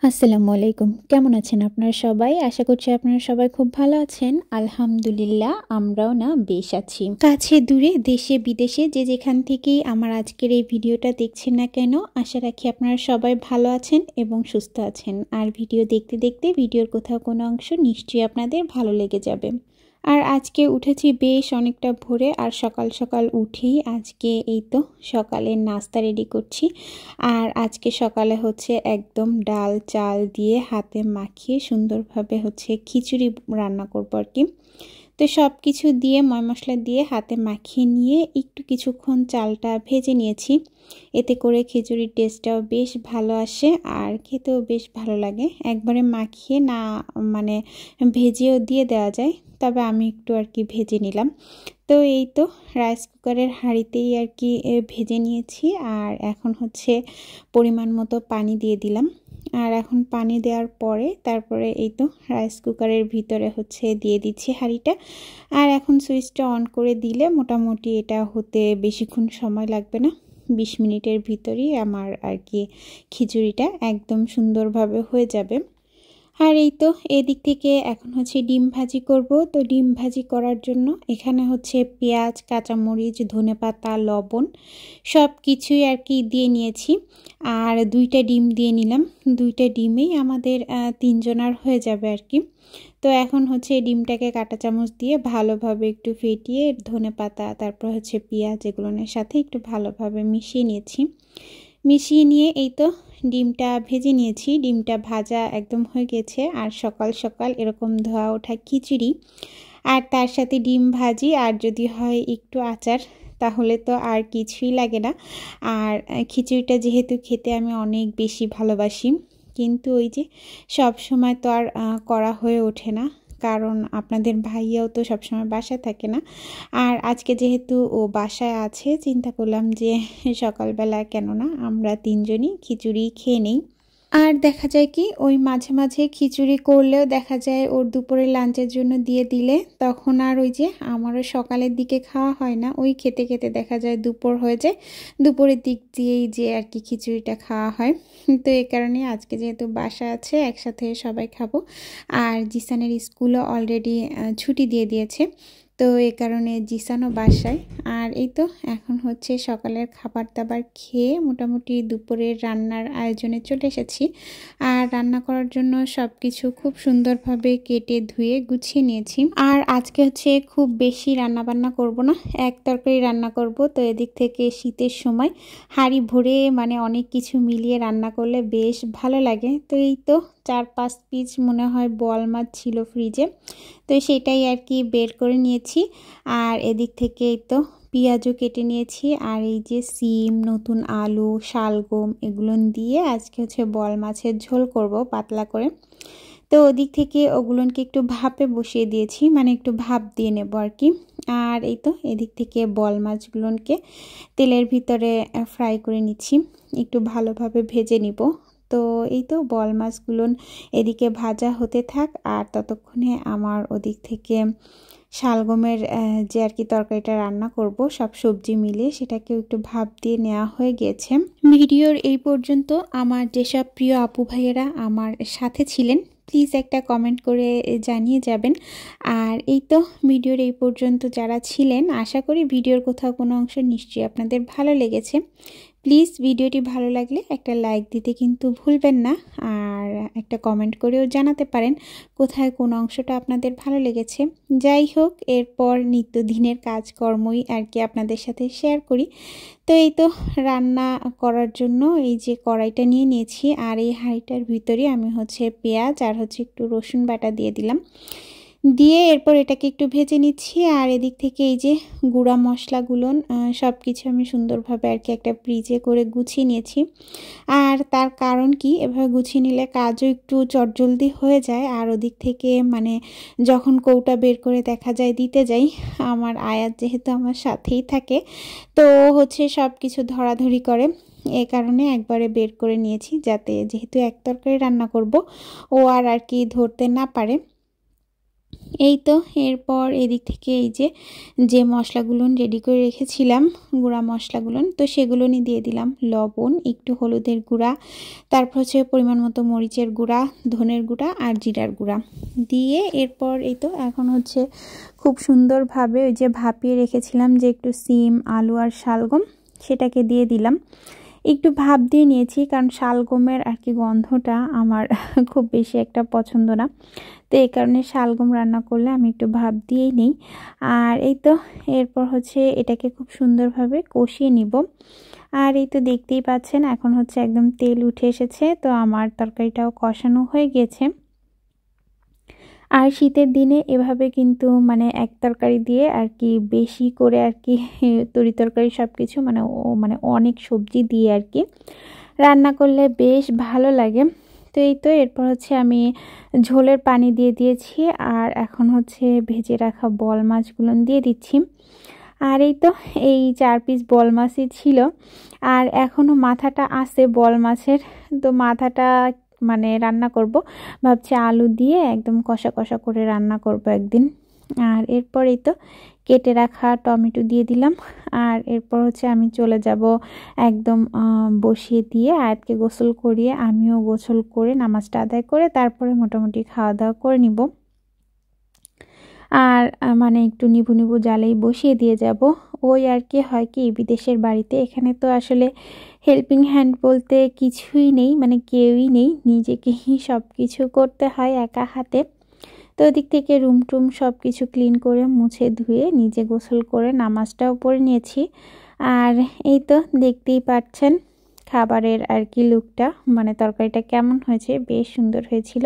আসসালামু আলাইকুম। কেমন আছেন আপনারা সবাই? আশা করছি আপনারা সবাই খুব ভালো আছেন। আলহামদুলিল্লাহ আমরাও না বেশ আছি। কাছে দূরে দেশে বিদেশে যে যেখান থেকেই আমার আজকের এই ভিডিওটা দেখছেন না কেন, আশা রাখি আপনারা সবাই ভালো আছেন এবং সুস্থ আছেন। আর ভিডিও দেখতে দেখতে ভিডিওর কোথাও কোনো অংশ নিশ্চয়ই আপনাদের ভালো লেগে যাবে। আর আজকে উঠেছি বেশ অনেকটা ভোরে, আর সকাল সকাল উঠেই আজকে এই তো সকালের নাস্তা রেডি করছি। আর আজকে সকালে হচ্ছে একদম ডাল চাল দিয়ে হাতে মাখিয়ে সুন্দরভাবে হচ্ছে খিচুড়ি রান্না করবো আর কি। তো সব কিছু দিয়ে ময় মশলা দিয়ে হাতে মাখিয়ে নিয়ে একটু কিছুক্ষণ চালটা ভেজে নিয়েছি। এতে করে খিচুড়ির টেস্টটাও বেশ ভালো আসে আর খেতেও বেশ ভালো লাগে। একবারে মাখিয়ে না মানে ভেজেও দিয়ে দেওয়া যায়, তবে আমি একটু আর কি ভেজে নিলাম। তো এই তো রাইস কুকারের হাঁড়িতেই আর কি ভেজে নিয়েছি। আর এখন হচ্ছে পরিমাণ মতো পানি দিয়ে দিলাম। আর এখন পানি দেওয়ার পরে তারপরে এই তো রাইস কুকারের ভিতরে হচ্ছে দিয়ে দিচ্ছি হাঁড়িটা। আর এখন সুইচটা অন করে দিলে মোটামুটি এটা হতে বেশিক্ষণ সময় লাগবে না, 20 মিনিটের ভিতরেই আমার আর কি খিচুড়িটা একদম সুন্দরভাবে হয়ে যাবে। আর এই তো এদিক থেকে এখন হচ্ছে ডিম ভাজি করব। তো ডিম ভাজি করার জন্য এখানে হচ্ছে পেঁয়াজ, কাঁচামরিচ, ধনেপাতা, লবণ সব কিছুই আর কি দিয়ে নিয়েছি। আর 2টা ডিম দিয়ে নিলাম। 2টা ডিমেই আমাদের 3 জনার হয়ে যাবে আর কি। তো এখন হচ্ছে ডিমটাকে কাঁটা চামচ দিয়ে ভালোভাবে একটু ফেটিয়ে ধনেপাতা তারপর হচ্ছে পেঁয়াজ এগুলোর সাথে একটু ভালোভাবে মিশিয়ে নিয়েছি। মিশিয়ে নিয়ে এই তো ডিমটা ভেজে নিয়েছি। ডিমটা ভাজা একদম হয়ে গেছে। আর সকাল সকাল এরকম ধোয়া ওঠা খিচুড়ি আর তার সাথে ডিম ভাজি আর যদি হয় একটু আচার, তাহলে তো আর কিছুই লাগে না। আর খিচুড়িটা যেহেতু খেতে আমি অনেক বেশি ভালোবাসি, কিন্তু ওই যে সব সময় তো আর করা হয়ে ওঠে না, কারণ আপনাদের ভাইয়াও তো সবসময় বাসায় থাকে না। আর আজকে যেহেতু ও বাসায় আছে, চিন্তা করলাম যে সকালবেলা কেন না আমরা 3 জনই খিচুড়ি খেয়ে নেই। আর দেখা যায় কি ওই মাঝে মাঝে খিচুড়ি করলেও দেখা যায় ওর দুপুরে লাঞ্চের জন্য দিয়ে দিলে তখন আর ওই যে আমারও সকালের দিকে খাওয়া হয় না, ওই খেতে খেতে দেখা যায় দুপুর হয়ে যায়। দুপুরের দিক দিয়েই যে আর কি খিচুড়িটা খাওয়া হয়। তো এই কারণে আজকে যেহেতু বাসা আছে একসাথে সবাই খাবো। আর জিসানের স্কুলও অলরেডি ছুটি দিয়ে দিয়েছে, তো এই কারণে জিসানও বাসায়। আর এই তো এখন হচ্ছে সকালের খাবার দাবার খেয়ে মোটামুটি দুপুরের রান্নার আয়োজনে চলে এসেছি। আর রান্না করার জন্য সব কিছু খুব সুন্দরভাবে কেটে ধুয়ে গুছিয়ে নিয়েছি। আর আজকে হচ্ছে খুব বেশি রান্না বান্না করব না, এক তরকারি রান্না করব। তো এদিক থেকে শীতের সময় হাঁড়ি ভরে মানে অনেক কিছু মিলিয়ে রান্না করলে বেশ ভালো লাগে। তো এই তো 4-5 পিস মনে হয় বোয়াল মাছ ছিল ফ্রিজে, তো সেটাই আর কি বের করে নিয়েছি। আর এদিক থেকে এই তো পেঁয়াজও কেটে নিয়েছি। আর এই যে সিম, নতুন আলু, শালগম এগুলো দিয়ে আজকে হচ্ছে বোয়াল মাছের ঝোল করব পাতলা করে। তো ওদিক থেকে ওগুলোকে একটু ভাপে বসিয়ে দিয়েছি, মানে একটু ভাপ দিয়ে নেব আর কি। আর এই তো এদিক থেকে বোয়াল মাছগুলোকে তেলের ভিতরে ফ্রাই করে নিচ্ছি, একটু ভালোভাবে ভেজে নিব। তো এই তো বোয়াল মাছগুলো এদিকে ভাজা হতে থাক, আর ততক্ষণে আমার ওদিক থেকে শালগমের যে আর কি তরকারিটা রান্না করব সব সবজি মিলিয়ে সেটাকেও একটু ভাপ দিয়ে নেওয়া হয়ে গেছে। ভিডিওর এই পর্যন্ত আমার যেসব প্রিয় আপু ভাইয়েরা আমার সাথে ছিলেন প্লিজ একটা কমেন্ট করে জানিয়ে যাবেন। আর এই তো ভিডিওর এই পর্যন্ত যারা ছিলেন আশা করি ভিডিওর কোথাও কোনো অংশ নিশ্চয়ই আপনাদের ভালো লেগেছে। প্লিজ ভিডিওটি ভালো লাগলে একটা লাইক দিতে কিন্তু ভুলবেন না। আর একটা কমেন্ট করেও জানাতে পারেন কোথায় কোন অংশটা আপনাদের ভালো লেগেছে। যাই হোক, এরপর নিত্যদিনের কাজকর্মই আর কি আপনাদের সাথে শেয়ার করি। তো এই তো রান্না করার জন্য এই যে কড়াইটা নিয়ে নিয়েছি। আর এই হাঁড়িটার ভিতরে আমি হচ্ছে পেঁয়াজ আর হচ্ছে একটু রসুন বাটা দিয়ে দিলাম, দিয়ে এরপর এটাকে একটু ভেজে নিচ্ছি। আর এদিক থেকে এই যে গুঁড়া মশলাগুলো সব কিছু আমি সুন্দরভাবে আর কি একটা ফ্রিজে করে গুছিয়ে নিয়েছি। আর তার কারণ কি, এভাবে গুছিয়ে নিলে কাজও একটু চটজলদি হয়ে যায়। আর ওদিক থেকে মানে যখন কৌটা বের করে দেখা যায় দিতে যাই, আমার আয়াত যেহেতু আমার সাথেই থাকে তো হচ্ছে সব কিছু ধরাধরি করে, এ কারণে একবারে বের করে নিয়েছি যাতে যেহেতু এক তরকারি রান্না করব ও আর কি ধরতে না পারে। এই তো এরপর এদিক থেকে এই যে মশলাগুলো রেডি করে রেখেছিলাম, গুঁড়া মশলাগুলো, তো সেগুলো নিয়ে দিয়ে দিলাম লবণ, একটু হলুদের গুঁড়া, তারপর হচ্ছে পরিমাণ মতো মরিচের গুঁড়া, ধনের গুঁড়া আর জিরার গুঁড়া দিয়ে এরপর এই তো এখন হচ্ছে খুব সুন্দরভাবে ওই যে ভাপিয়ে রেখেছিলাম যে একটু সিম, আলু আর শালগম, সেটাকে দিয়ে দিলাম। একটু ভাপ দিয়ে নিয়েছি কারণ শালগমের আর কি গন্ধটা আমার খুব বেশি একটা পছন্দ না, তো এই কারণে শালগম রান্না করলে আমি একটু ভাপ দিয়েই নিই। আর এই তো এরপর হচ্ছে এটাকে খুব সুন্দরভাবে কষিয়ে নিব। আর এই তো দেখতেই পাচ্ছেন এখন হচ্ছে একদম তেল উঠে এসেছে, তো আমার তরকারিটাও কষানো হয়ে গেছে। আর শীতের দিনে এভাবে কিন্তু মানে এক তরকারি দিয়ে আর কি বেশি করে আর কি তরি তরকারি সব কিছু মানে অনেক সবজি দিয়ে আর কি রান্না করলে বেশ ভালো লাগে। তো এই তো এরপর হচ্ছে আমি ঝোলের পানি দিয়ে দিয়েছি আর এখন হচ্ছে ভেজে রাখা বল মাছগুলো দিয়ে দিচ্ছি। আর এই তো এই 4 পিস বল মাছই ছিল আর এখনও মাথাটা আছে বল মাছের, তো মাথাটা মানে রান্না করব ভাবছি আলু দিয়ে একদম কষা কষা করে রান্না করব একদিন। আর এরপর এই তো কেটে রাখা টমেটো দিয়ে দিলাম। আর এরপর হচ্ছে আমি চলে যাব একদম বসিয়ে দিয়ে আয়াতকে গোসল করিয়ে আমিও গোসল করে নামাজটা আদায় করে তারপরে মোটামুটি খাওয়া দাওয়া করে নিব। আর মানে একটু নিভু নিভু জালেই বসিয়ে দিয়ে যাব। ওই আর কি হয় কি বিদেশের বাড়িতে, এখানে তো আসলে হেল্পিং হ্যান্ড বলতে কিছুই নেই, মানে কেউই নেই, নিজেকেই সব কিছু করতে হয় একা হাতে। তো ওদিক থেকে রুম টুম সব কিছু ক্লিন করে মুছে ধুয়ে নিজে গোসল করে নামাজটাও পড়ে নিয়েছি। আর এই তো দেখতেই পাচ্ছেন খাবারের আর কি লুকটা, মানে তরকারিটা কেমন হয়েছে, বেশ সুন্দর হয়েছিল।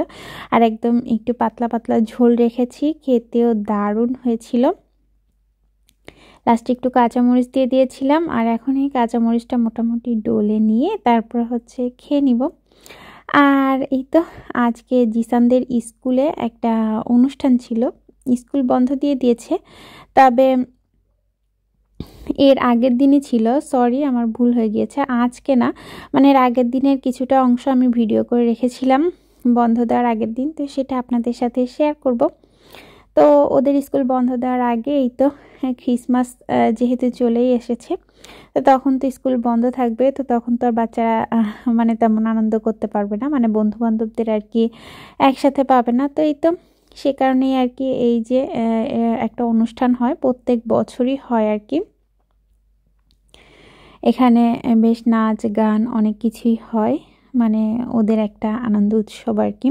আর একদম একটু পাতলা পাতলা ঝোল রেখেছি, খেতেও দারুণ হয়েছিল। লাস্টে একটু কাঁচামরিচ দিয়ে দিয়েছিলাম আর এখন এই কাঁচামরিচটা মোটামুটি ডলে নিয়ে তারপর হচ্ছে খেয়ে নিব। আর এই তো আজকে জিসানদের স্কুলে একটা অনুষ্ঠান ছিল, স্কুল বন্ধ দিয়ে দিয়েছে, তবে এর আগের দিনই ছিল, সরি আমার ভুল হয়ে গিয়েছে, আজকে না মানে এর আগের দিনের কিছুটা অংশ আমি ভিডিও করে রেখেছিলাম বন্ধ দেওয়ার আগের দিন, তো সেটা আপনাদের সাথে শেয়ার করব। তো ওদের স্কুল বন্ধ দেওয়ার আগে এই তো ক্রিসমাস যেহেতু চলেই এসেছে, তো তখন তো স্কুল বন্ধ থাকবে, তো তখন তো আর বাচ্চারা মানে তেমন আনন্দ করতে পারবে না, মানে বন্ধু বান্ধবদের আর কি একসাথে পাবে না। তো এই তো সে কারণেই আর কি এই যে একটা অনুষ্ঠান হয়, প্রত্যেক বছরই হয় আর কি, এখানে বেশ নাচ গান অনেক কিছুই হয়, মানে ওদের একটা আনন্দ উৎসব আর কি।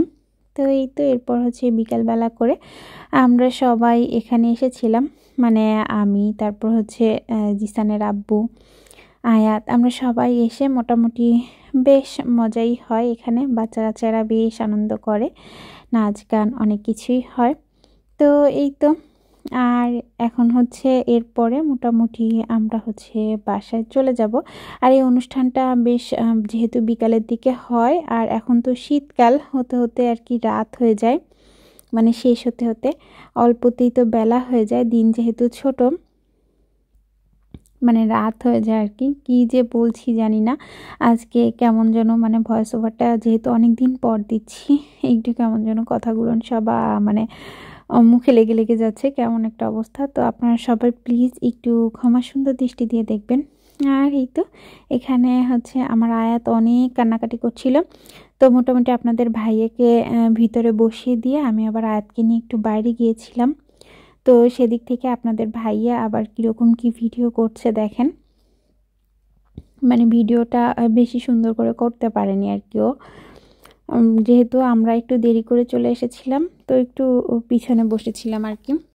তো এই তো এরপর হচ্ছে বিকালবেলা করে আমরা সবাই এখানে এসেছিলাম, মানে আমি, তারপর হচ্ছে জিসানের আব্বু, আয়াত, আমরা সবাই এসে মোটামুটি বেশ মজাই হয় এখানে, বাচ্চা কাচ্চারা বেশ আনন্দ করে, নাচ গান অনেক কিছুই হয়। তো এই তো আর এখন হচ্ছে এরপরে মোটামুটি আমরা হচ্ছে বাসায় চলে যাব। আর এই অনুষ্ঠানটা বেশ যেহেতু বিকালের দিকে হয় আর এখন তো শীতকাল হতে হতে আর কি রাত হয়ে যায়, মানে শেষ হতে হতে অল্পতেই তো বেলা হয়ে যায়, দিন যেহেতু ছোট মানে রাত হয়ে যায় আর কি, কী যে বলছি জানি না, আজকে কেমন যেন মানে ভয়েস ওভারটা যেহেতু অনেক দিন পর দিচ্ছি একটু কেমন যেন কথাগুলো সব মানে মুখে লেগে লেগে যাচ্ছে, কেমন একটা অবস্থা। তো আপনারা সবাই প্লিজ একটু ক্ষমা সুন্দর দৃষ্টি দিয়ে দেখবেন। আর এই তো এখানে হচ্ছে আমার আয়াত অনেক কান্নাকাটি করছিল, তো মোটামুটি আপনাদের ভাইয়াকে ভিতরে বসিয়ে দিয়ে আমি আবার আয়াতকে নিয়ে একটু বাইরে গিয়েছিলাম, তো সেদিক থেকে আপনাদের ভাইয়া আবার কীরকম কি ভিডিও করছে দেখেন, মানে ভিডিওটা বেশি সুন্দর করে করতে পারেনি আর কি ও, যেহেতু আমরা একটু দেরি করে চলে এসেছিলাম তো একটু পিছনে বসেছিলাম আর কি।